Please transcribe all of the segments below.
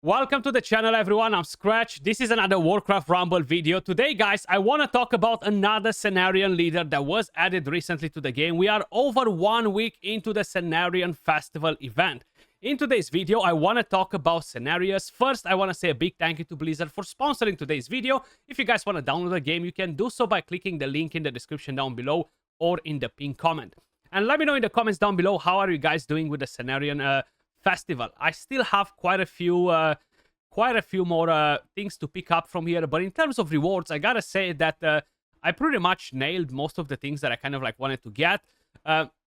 Welcome to the channel, everyone. I'm Skratch. This is another Warcraft Rumble video. Today, guys, I want to talk about another Cenarion leader that was added recently to the game. We are over 1 week into the Cenarion Festival event. In today's video, I want to talk about Cenarius. First, I want to say a big thank you to Blizzard for sponsoring today's video. If you guys want to download the game, you can do so by clicking the link in the description down below or in the pinned comment. And let me know in the comments down below, how are you guys doing with the Cenarion Festival? I still have quite a few more things to pick up from here, but in terms of rewards, I gotta say that I pretty much nailed most of the things that I kind of like wanted to get.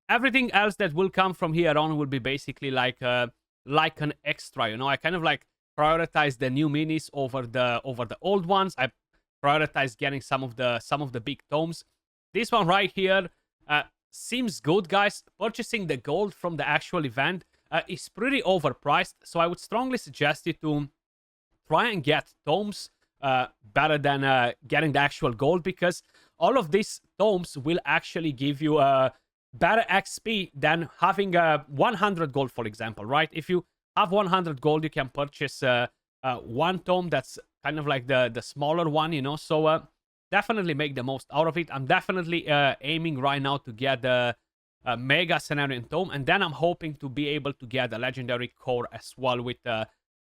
Everything else that will come from here on will be basically like an extra, you know. I kind of like prioritize the new minis over the old ones. I prioritize getting some of the big tomes. This one right here seems good, guys. Purchasing the gold from the actual event is pretty overpriced, so I would strongly suggest you to try and get tomes better than getting the actual gold, because all of these tomes will actually give you better XP than having 100 gold, for example, right? If you have 100 gold, you can purchase one tome that's kind of like the smaller one, you know, so definitely make the most out of it. I'm definitely aiming right now to get the Mega Cenarion Tome, and then I'm hoping to be able to get a Legendary Core as well with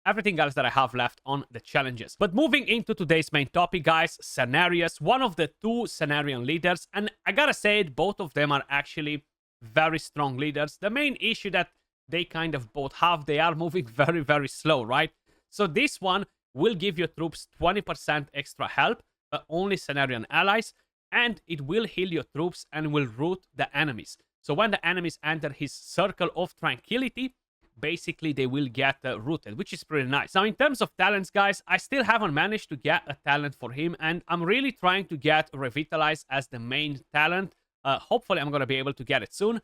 everything else that I have left on the challenges. But moving into today's main topic, guys, Cenarius, one of the two Cenarion leaders, and I gotta say it, both of them are actually very strong leaders. The main issue that they kind of both have, they are moving very, very slow, right? So this one will give your troops 20% extra health, only Cenarion allies, and it will heal your troops and will root the enemies. So when the enemies enter his circle of tranquility, basically they will get rooted, which is pretty nice. Now, in terms of talents, guys, I still haven't managed to get a talent for him, and I'm really trying to get Revitalize as the main talent. Hopefully, I'm going to be able to get it soon.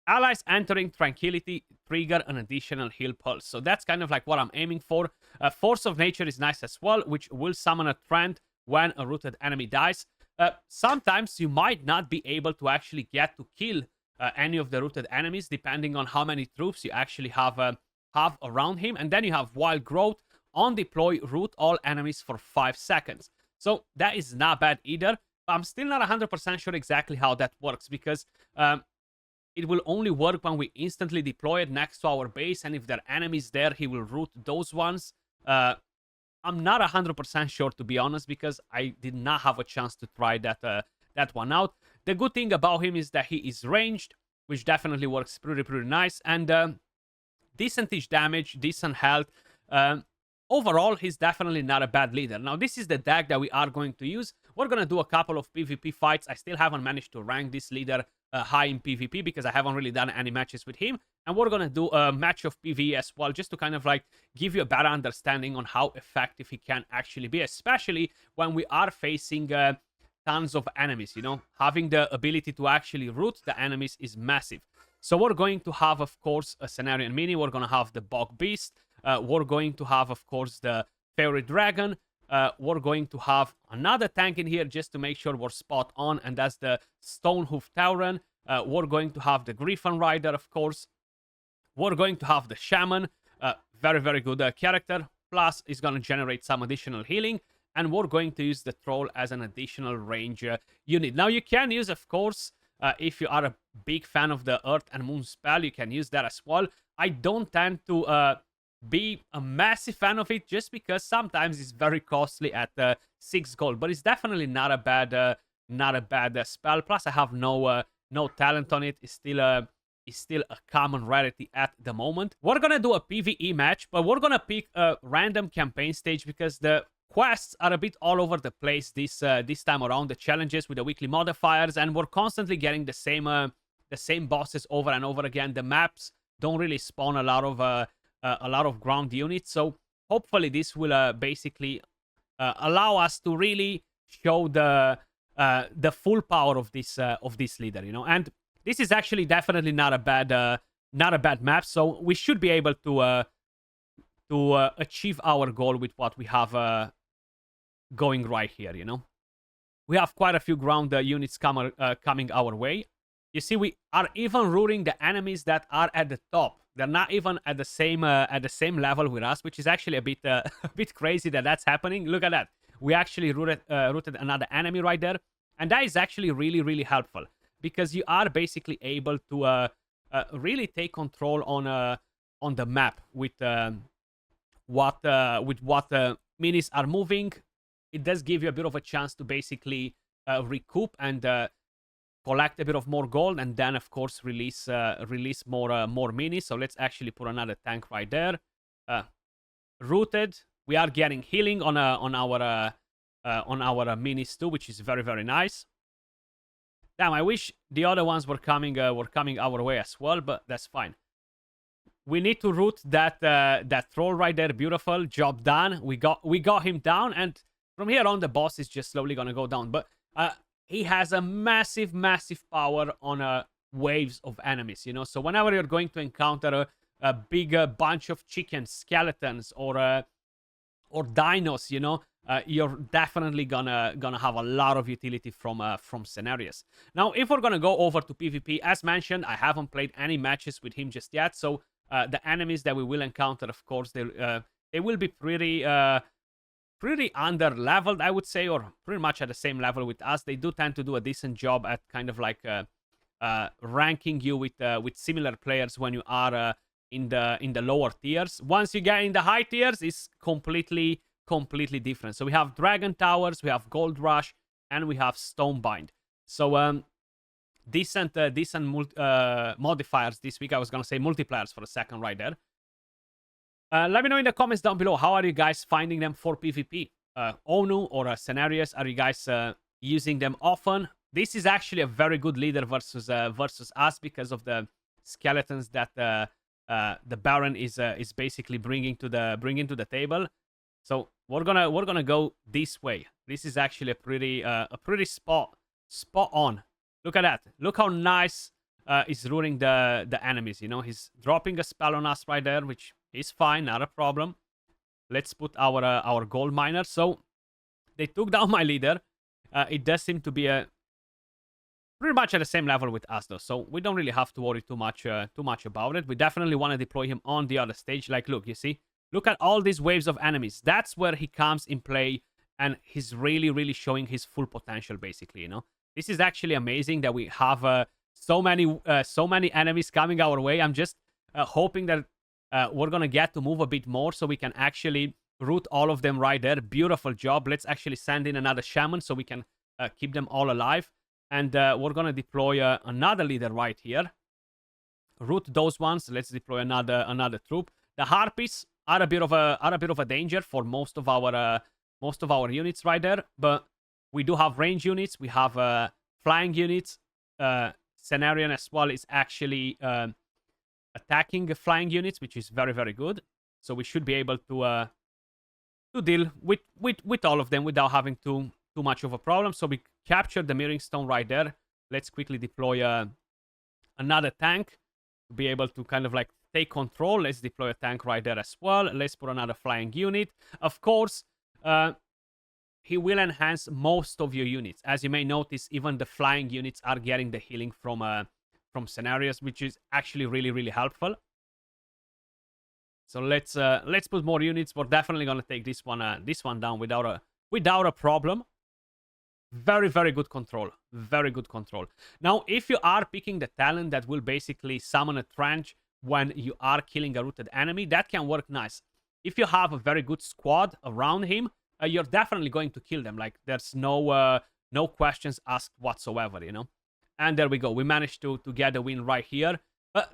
Allies entering Tranquility trigger an additional heal pulse. So that's kind of like what I'm aiming for. Force of Nature is nice as well, which will summon a trend when a rooted enemy dies. Sometimes you might not be able to actually get to kill any of the rooted enemies, depending on how many troops you actually have around him. And then you have Wild Growth. On deploy, root all enemies for 5 seconds. So that is not bad either. I'm still not 100% sure exactly how that works, because it will only work when we instantly deploy it next to our base, and if there are enemies there, he will root those ones. I'm not 100% sure, to be honest, because I did not have a chance to try that one out. The good thing about him is that he is ranged, which definitely works pretty nice, and decentish damage, decent health. Overall, he's definitely not a bad leader. Now, this is the deck that we are going to use. We're going to do a couple of PvP fights. I still haven't managed to rank this leader high in PvP, because I haven't really done any matches with him. And we're going to do a match of PvE as well, just to kind of like give you a better understanding on how effective he can actually be, especially when we are facing tons of enemies, you know. Having the ability to actually root the enemies is massive. So we're going to have, of course, a Cenarion Mini. We're going to have the Bog Beast. We're going to have, of course, the Fairy Dragon. We're going to have another tank in here just to make sure we're spot on, and that's the Stonehoof Tauren. We're going to have the Griffin Rider, of course. We're going to have the Shaman. Very good character. Plus, it's going to generate some additional healing. And we're going to use the Troll as an additional range unit. Now, you can use, of course, if you are a big fan of the Earth and Moon spell, you can use that as well. I don't tend to be a massive fan of it, just because sometimes it's very costly at 6 gold. But it's definitely not a bad spell. Plus, I have no talent on it. It's still a common rarity at the moment. We're gonna do a PvE match, but we're gonna pick a random campaign stage, because the quests are a bit all over the place this time around, the challenges with the weekly modifiers, and we're constantly getting the same bosses over and over again. The maps don't really spawn a lot of ground units, so hopefully this will basically allow us to really show the full power of this leader, you know. And this is actually definitely not a bad map, so we should be able to achieve our goal with what we have going right here, you know. We have quite a few ground units coming our way. You see, we are even rooting the enemies that are at the top. They're not even at the same level with us, which is actually a bit a bit crazy that that's happening. Look at that. We actually rooted another enemy right there, and that is actually really helpful because you are basically able to really take control on the map with what minis are moving. It does give you a bit of a chance to basically recoup and collect a bit of more gold, and then of course release more minis. So let's actually put another tank right there. Rooted. We are getting healing on our minis too, which is very nice. Damn, I wish the other ones were coming our way as well, but that's fine. We need to root that troll right there. Beautiful job done. We got him down, and from here on the boss is just slowly gonna go down. But he has a massive power on waves of enemies. You know, so whenever you're going to encounter a big bunch of chickens, skeletons, or dinos, you know, you're definitely gonna have a lot of utility from Cenarius. Now, if we're gonna go over to PvP, as mentioned, I haven't played any matches with him just yet, so the enemies that we will encounter, of course, they will be pretty under leveled, I would say, or pretty much at the same level with us. They do tend to do a decent job at kind of like ranking you with similar players when you are in the lower tiers. Once you get in the high tiers, it's completely different. So we have Dragon Towers, we have Gold Rush, and we have Stonebind. So decent modifiers this week. I was gonna say multipliers for a second right there. Let me know in the comments down below, how are you guys finding them for PvP? Onu or Cenarius, are you guys using them often? This is actually a very good leader versus us because of the skeletons that the Baron is basically bringing to the table. So we're gonna go this way. This is actually a pretty spot on. Look at that. Look how nice is rooting the enemies. You know, he's dropping a spell on us right there, which is fine, not a problem. Let's put our gold miner. So they took down my leader. It does seem to be pretty much at the same level with us though, so we don't really have to worry too much about it. We definitely want to deploy him on the other stage. Like, look, you see, look at all these waves of enemies. That's where he comes in play, and he's really showing his full potential, basically. You know, this is actually amazing that we have so many enemies coming our way. I'm just hoping that we're gonna get to move a bit more so we can actually root all of them right there. Beautiful job. Let's actually send in another shaman so we can keep them all alive. And we're gonna deploy another leader right here. Root those ones. Let's deploy another troop. The harpies are a bit of a danger for most of our units right there. But we do have range units. We have flying units. Cenarion as well is actually attacking flying units, which is very good. So we should be able to deal with all of them without having too much of a problem. So we captured the mirroring stone right there. Let's quickly deploy another tank to be able to kind of like take control. Let's deploy a tank right there as well. Let's put another flying unit. Of course, he will enhance most of your units. As you may notice, even the flying units are getting the healing from Cenarius, which is actually really helpful. So let's put more units. We're definitely gonna take this one down without a problem. Very good control. Very good control. Now, if you are picking the talent that will basically summon a trench when you are killing a rooted enemy, that can work nice. If you have a very good squad around him, you're definitely going to kill them. Like, there's no questions asked whatsoever, you know? And there we go. We managed to get a win right here.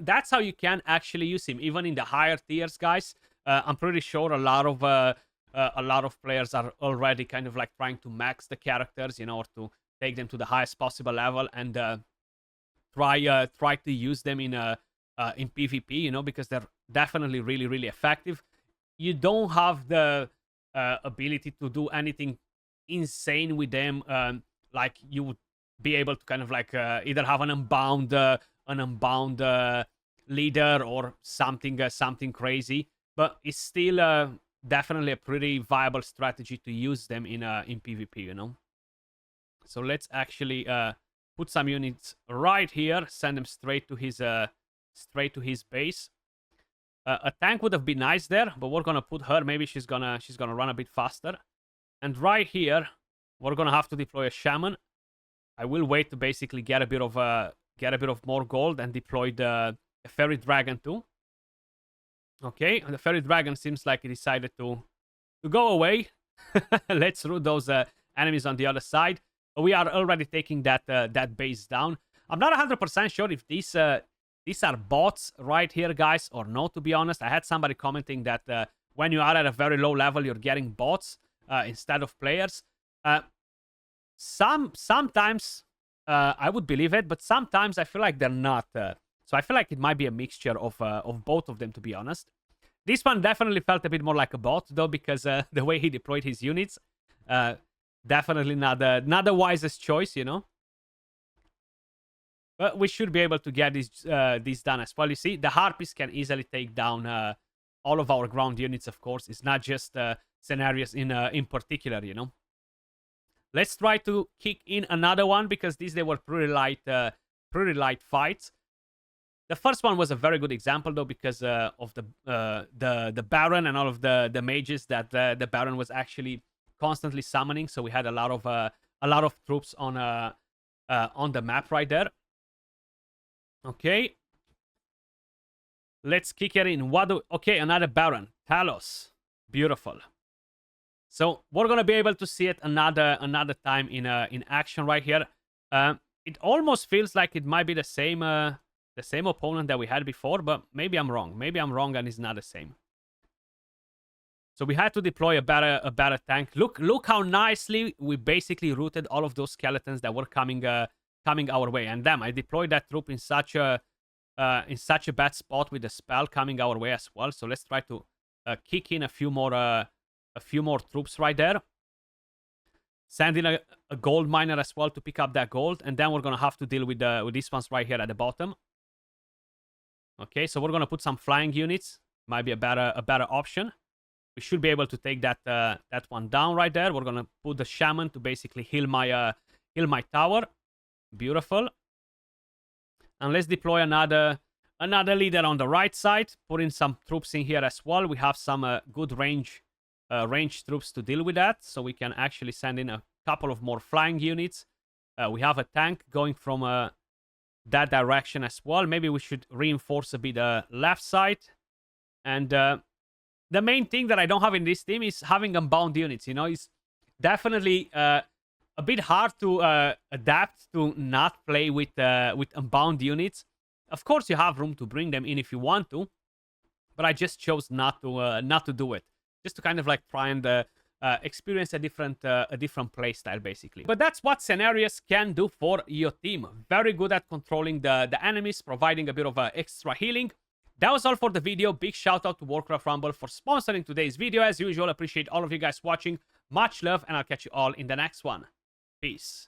That's how you can actually use him, even in the higher tiers, guys. I'm pretty sure a lot of players are already kind of like trying to max the characters, you know, or to take them to the highest possible level and try to use them in PvP, you know, because they're definitely really effective. You don't have the ability to do anything insane with them, like you would be able to kind of like either have an unbound leader or something crazy, but it's still definitely a pretty viable strategy to use them in PvP, you know. So let's actually put some units right here, send them straight to his base. A tank would have been nice there, but we're gonna put her. Maybe she's gonna run a bit faster. And right here, we're gonna have to deploy a shaman. I will wait to basically get a bit of more gold and deploy the fairy dragon too. Okay, and the fairy dragon seems like it decided to go away. Let's root those enemies on the other side. We are already taking that base down. I'm not 100% sure if these are bots right here, guys, or no, to be honest. I had somebody commenting that when you are at a very low level, you're getting bots instead of players. Sometimes I would believe it, but sometimes I feel like they're not. So I feel like it might be a mixture of both of them, to be honest. This one definitely felt a bit more like a bot, though, because the way he deployed his units, definitely not the wisest choice, you know. But we should be able to get these done as well. You see, the Harpies can easily take down all of our ground units, of course. It's not just Cenarius in particular, you know. Let's try to kick in another one, because they were pretty light fights. The first one was a very good example, though, because of the Baron and all of the mages that the Baron was actually constantly summoning. So we had a lot of troops on the map right there. Okay, let's kick it in. Okay, another Baron, Talos, beautiful. So we're gonna be able to see it another time in action right here. It almost feels like it might be the same opponent that we had before, but maybe I'm wrong. Maybe I'm wrong and it's not the same. So we had to deploy a better tank. Look how nicely we basically routed all of those skeletons that were coming our way. And damn, I deployed that troop in such a bad spot with the spell coming our way as well. So let's try to kick in a few more troops right there. Send in a gold miner as well to pick up that gold, and then we're gonna have to deal with these ones right here at the bottom. Okay, so we're gonna put some flying units. Might be a better option. We should be able to take that one down right there. We're gonna put the shaman to basically heal my tower. Beautiful. And let's deploy another leader on the right side. Put in some troops in here as well. We have some good range troops to deal with that, so we can actually send in a couple of more flying units. We have a tank going from that direction as well. Maybe we should reinforce a bit the left side. And the main thing that I don't have in this team is having unbound units. You know, it's definitely a bit hard to adapt to not play with unbound units. Of course, you have room to bring them in if you want to, but I just chose not to do it. Just to kind of like try and experience a different playstyle, basically. But that's what Cenarius can do for your team. Very good at controlling the enemies, providing a bit of extra healing. That was all for the video. Big shout out to Warcraft Rumble for sponsoring today's video. As usual, appreciate all of you guys watching. Much love, and I'll catch you all in the next one. Peace.